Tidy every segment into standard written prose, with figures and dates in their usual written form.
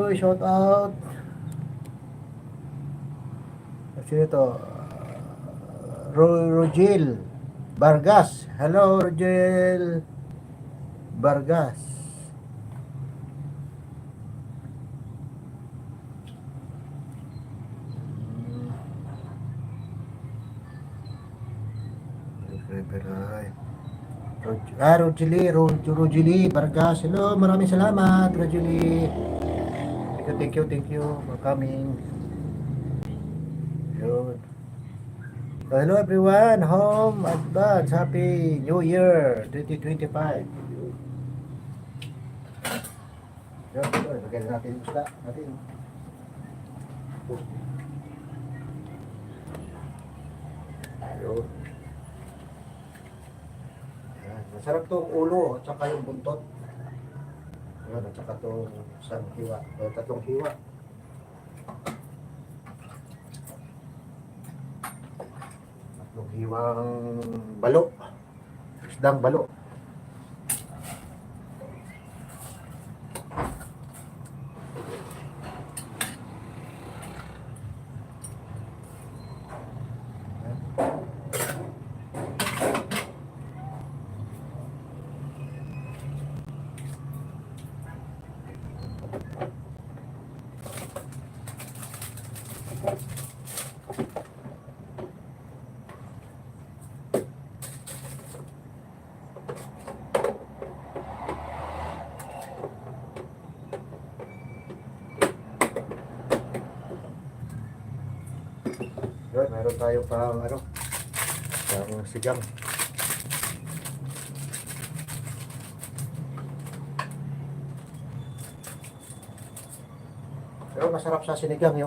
Uy, shout out. Sino ito? Rogel Vargas. Hello, Rogel Vargas. Rogeli Vargas. Hello, maraming salamat, Rogeli. Thank you for coming. Yun. So, hello everyone, home advance, happy new year 2025. Yun, lagyan natin yung isda natin. Yun. Ayan, masarap tong ulo at saka yung buntot. Yun, at saka tong isang hiwa, tatlong hiwa. Tatlong hiwang balo, isdang balo. Yun, meron tayo pang pang sigang. Pero masarap sa sinigang yung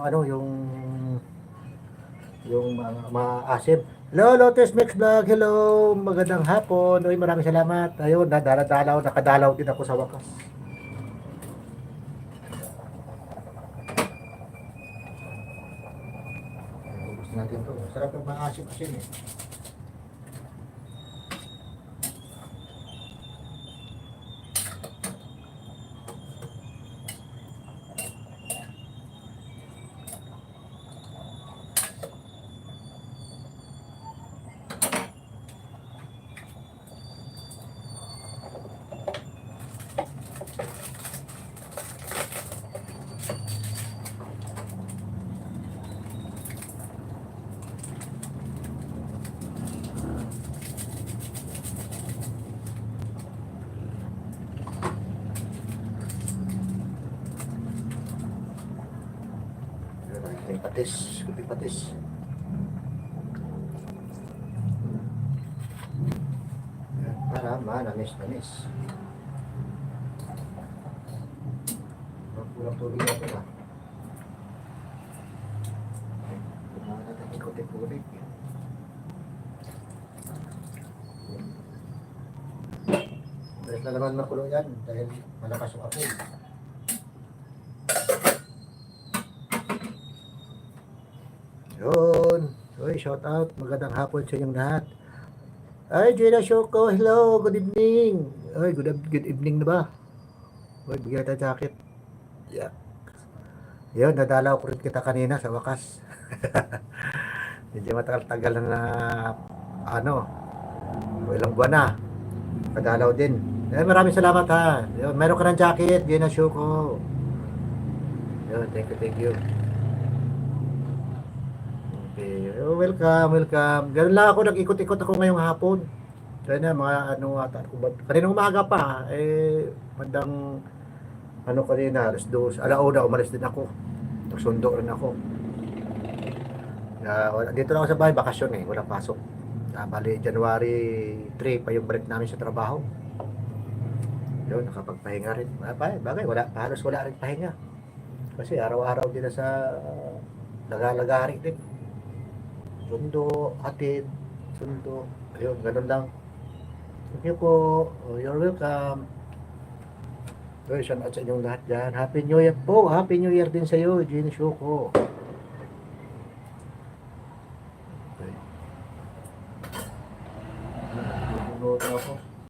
yung maasim. Hello, Lotus Mix Vlog. Hello, magandang hapon. Uy, maraming salamat. Ayun, nakadalaw din ako sa wakas. Gusto natin to. Masarap yung maasim-asim eh. Kunting patis. Para manamis-namis. Kulang tubig natin ha. Kumain natin ikot-ikot. Dalit na naman makulo yan dahil malakas yung apoy. Yun. Uy, shout out. Magandang hapon sa inyong lahat. Ay, Gina Shoko. Hello. Good evening. Ay, good evening na ba? Uy, bigyan tayo jacket. Yeah. Yun, nadalaw ko rin kita kanina sa wakas. Medyo matagal-tagal na ilang buwan na. Nadalaw din. Eh, maraming salamat ha. Yun, meron ka ng jacket, Gina Shoko. Yun, thank you. Okay, welcome. Ganun lang ako, nag-ikot-ikot ako ngayong hapon. Kaya na, kaninang umaga pa, bandang, kanina, alas 2, alauna, umalis din ako. Nagsundo rin ako. Dito lang ako sa bahay, bakasyon walang pasok. Bali, January 3 pa yung break namin sa trabaho. Yun, nakapagpahinga rin. Bagay, halos wala rin pahinga. Kasi araw-araw din na sa laga-lagari din. Sundo, hatid, sundo. Ayun, ganun lang. Thank you po. You're welcome. Shout out sa inyong lahat dyan. Happy New Year po. Happy New Year din sa iyo, Gina Shoko.